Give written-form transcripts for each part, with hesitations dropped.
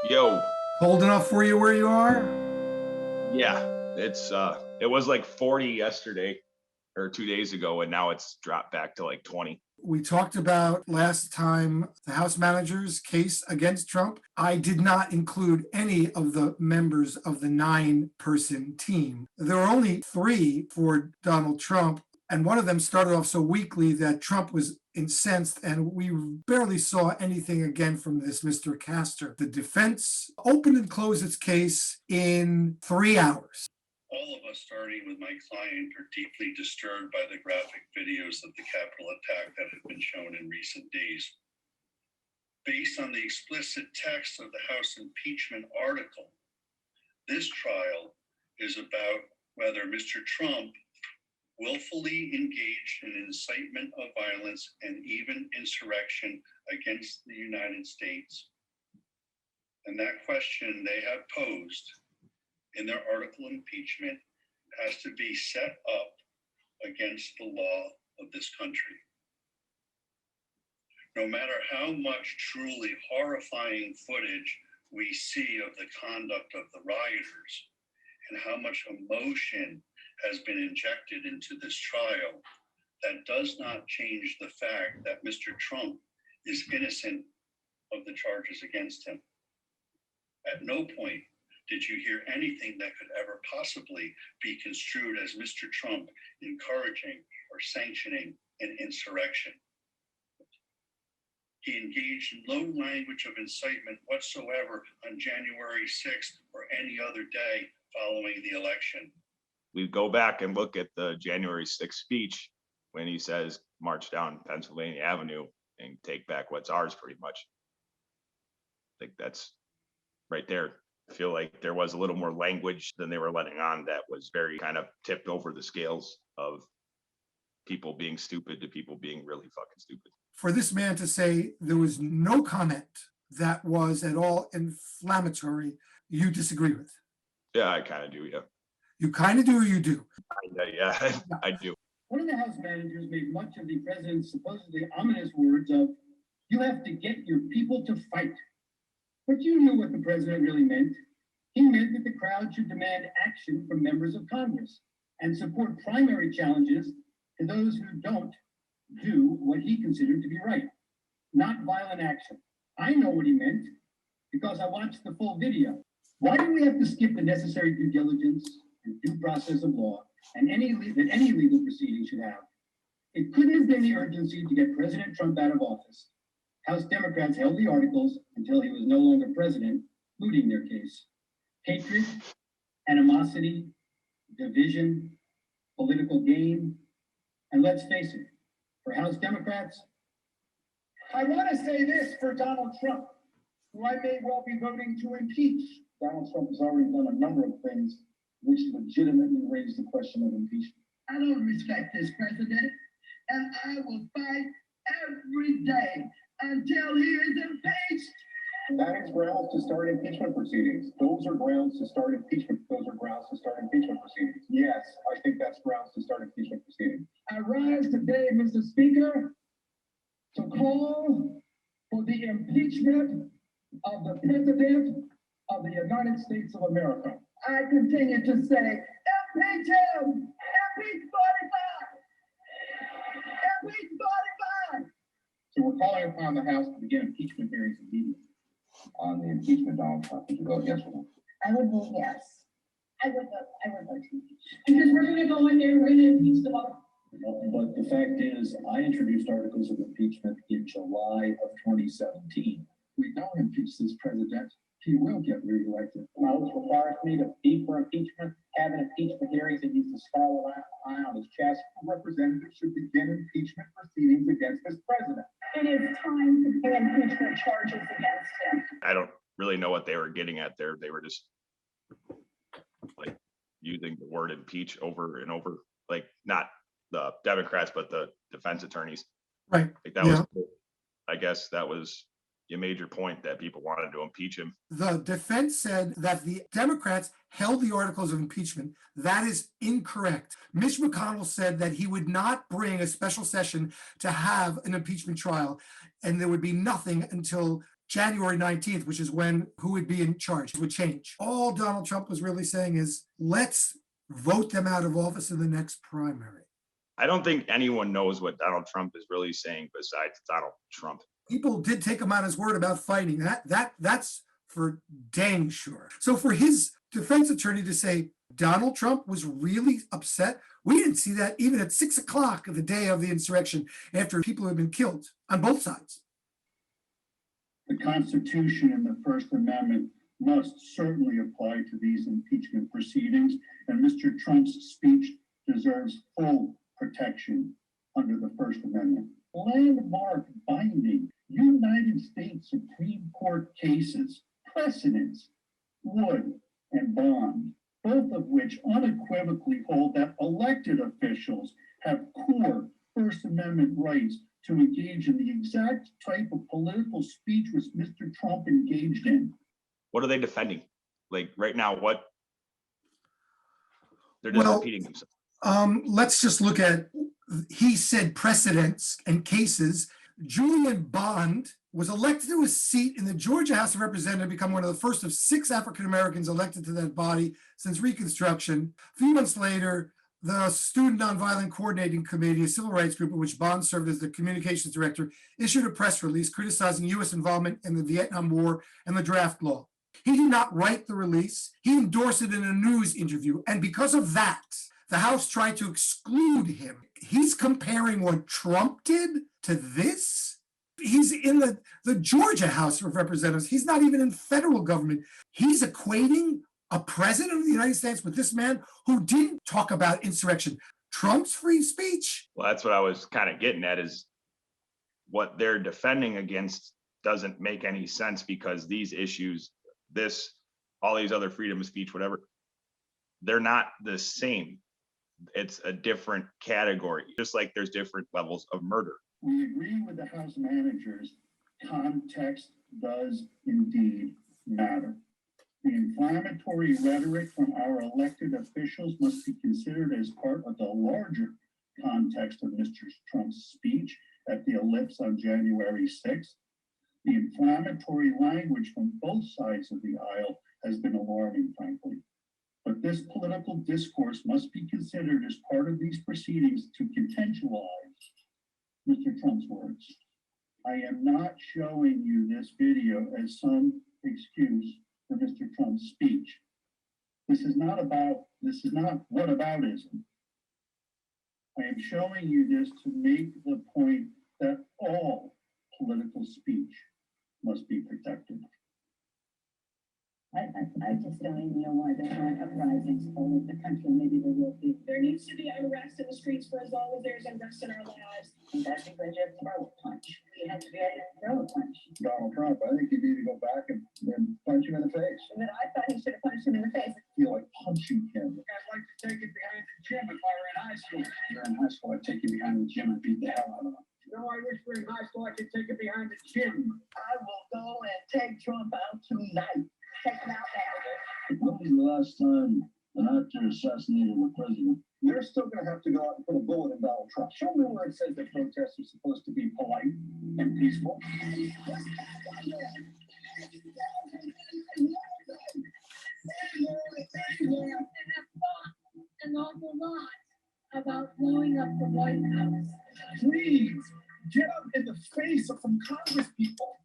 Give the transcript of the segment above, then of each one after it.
Yo, Cold enough for you where you are? yeah, it was like 40 yesterday or 2 days ago, and now it's dropped back to like 20. We talked about last time the House manager's case against Trump. I did not include any of the members of the 9-person team. There were only 3 for Donald Trump, and one of them started off so weakly that Trump was incensed, and we barely saw anything again from this Mr. Castor. The defense opened and closed its case in 3 hours. All of us, starting with my client, are deeply disturbed by the graphic videos of the Capitol attack that have been shown in recent days. Based on the explicit text of the House impeachment article, this trial is about whether Mr. Trump willfully engaged in incitement of violence and even insurrection against the United States. And that question they have posed in their article impeachment has to be set up against the law of this country. No matter how much truly horrifying footage we see of the conduct of the rioters and how much emotion has been injected into this trial, that does not change the fact that Mr. Trump is innocent of the charges against him. At no point did you hear anything that could ever possibly be construed as Mr. Trump encouraging or sanctioning an insurrection. He engaged in no language of incitement whatsoever on January 6th or any other day following the election. We go back and look at the January 6th speech when he says, march down Pennsylvania Avenue and take back what's ours, pretty much. I think that's right there. I feel like there was a little more language than they were letting on that was very kind of tipped over the scales of people being stupid to people being really fucking stupid. For this man to say there was no comment that was at all inflammatory, you disagree with? Yeah, I kind of do, yeah. You kind of do or you do? Yeah, I do. One of the House managers made much of the president's supposedly ominous words of, "You have to get your people to fight." But you knew what the president really meant. He meant that the crowd should demand action from members of Congress and support primary challenges to those who don't do what he considered to be right, not violent action. I know what he meant because I watched the full video. Why do we have to skip the necessary due diligence and due process of law and any legal proceeding should have? It couldn't have been the urgency to get President Trump out of office. House Democrats held the articles until he was no longer president, mooting their case. Hatred, animosity, division, political gain, and let's face it, for House Democrats, I want to say this for Donald Trump, who I may well be voting to impeach. Donald Trump has already done a number of things which legitimately raise the question of impeachment. I don't respect this president, and I will fight every day until he is impeached. That is grounds to start impeachment proceedings. Those are grounds to start impeachment. Those are grounds to start impeachment proceedings. Yes, I think that's grounds to start impeachment proceedings. I rise today, Mr. Speaker, to call for the impeachment of the President of the United States of America. I continue to say, impeach him! Impeach 45! Impeach 45! So we're calling upon the House to begin impeachment hearings immediately on the impeachment of Donald Trump. Would you vote yes or no? I would vote yes. I would vote to impeach. Because we're going to go in there and we're going to impeach the vote. But the fact is, I introduced articles of impeachment in July of 2017. We don't impeach this president. He will get reelected. Moses requires me to be for impeachment, have an impeachment hearings, and use the scarlet eye on his chest. Representatives should begin impeachment proceedings against this president. It is time to bring impeachment charges against him. I don't really know what they were getting at there. They were just like using the word impeach over and over, like not the Democrats, but the defense attorneys. Right. Like that was, I guess that was a major point that people wanted to impeach him. The defense said that the Democrats held the articles of impeachment. That is incorrect. Mitch McConnell said that he would not bring a special session to have an impeachment trial, and there would be nothing until January 19th, which is when who would be in charge, would change. All Donald Trump was really saying is, let's vote them out of office in the next primary. I don't think anyone knows what Donald Trump is really saying besides Donald Trump. People did take him on his word about fighting. That's for dang sure. So for his defense attorney to say Donald Trump was really upset, we didn't see that even at 6 o'clock of the day of the insurrection after people had been killed on both sides. The Constitution and the First Amendment must certainly apply to these impeachment proceedings, and Mr. Trump's speech deserves full protection under the First Amendment. Landmark binding United States Supreme Court cases, precedents, Wood and Bond, both of which unequivocally hold that elected officials have core First Amendment rights to engage in the exact type of political speech which Mr. Trump engaged in. What are they defending? Like right now, what? They're just repeating themselves. Let's just look at, he said precedents and cases. Julian Bond was elected to a seat in the Georgia House of Representatives, become one of the first of 6 African-Americans elected to that body since Reconstruction. A few months later, the Student Nonviolent Coordinating Committee, a civil rights group in which Bond served as the communications director, issued a press release criticizing U.S. involvement in the Vietnam War and the draft law. He did not write the release. He endorsed it in a news interview. And because of that, the House tried to exclude him. He's comparing what Trump did to this. He's in the Georgia House of Representatives. He's not even in federal government. He's equating a president of the United States with this man who didn't talk about insurrection. Trump's free speech. Well, that's what I was kind of getting at, is what they're defending against doesn't make any sense, because these issues, all these other freedom of speech, whatever, they're not the same. It's a different category, just like there's different levels of murder. We agree with the House managers, context does indeed matter. The inflammatory rhetoric from our elected officials must be considered as part of the larger context of Mr. Trump's speech at the ellipse on January 6th. The inflammatory language from both sides of the aisle has been alarming, frankly. But this political discourse must be considered as part of these proceedings to contextualize Mr. Trump's words. I am not showing you this video as some excuse for Mr. Trump's speech. This is not whataboutism. I am showing you this to make the point that all political speech must be protected. I just don't even know why there aren't uprisings all over the country. Maybe there will be. There needs to be unrest in the streets for as long as there's unrest in our lives. And that's because you have to throw a punch. You have to be able to throw a punch. Donald Trump, I think you need to go back and punch him in the face. And then I thought he should have punched him in the face. I feel like punching him. I'd like to take it behind the gym if I were in high school. If you're in high school, I'd take you behind the gym and beat the hell out of him. No, I wish we were in high school I could take it behind the gym. I will go and take Trump out tonight. Take him out now. When was the last time an actor assassinated the president? They're still going to have to go out and put a bullet in Donald Trump. Show me where it says that protests are supposed to be polite and peaceful. An awful lot about blowing up the White House. Please get up in the face of some Congress people.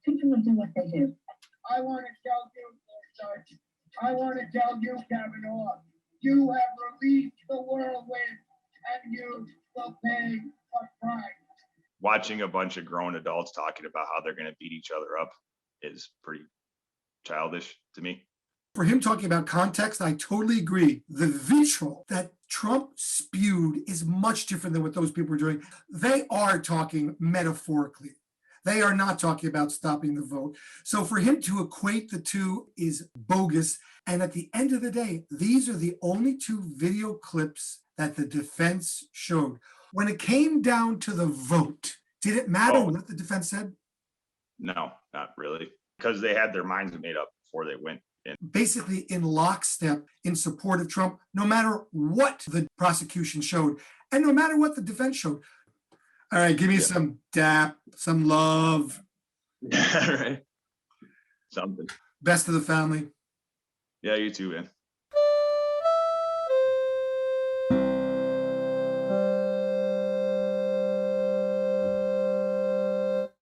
People will do what they do. I want to tell you, Judge, I want to tell you, Kavanaugh, you have relieved the whirlwind and you will pay the price. Watching a bunch of grown adults talking about how they're going to beat each other up is pretty childish to me. For him talking about context, I totally agree. The vitriol that Trump spewed is much different than what those people are doing. They are talking metaphorically. They are not talking about stopping the vote. So for him to equate the two is bogus. And at the end of the day, these are the only 2 video clips that the defense showed. When it came down to the vote, did it matter what the defense said? No, not really, because they had their minds made up before they went in. Basically in lockstep in support of Trump, no matter what the prosecution showed and no matter what the defense showed. All right, give me some dap, some love. Yeah, right. Something. Best of the family. Yeah, you too, man.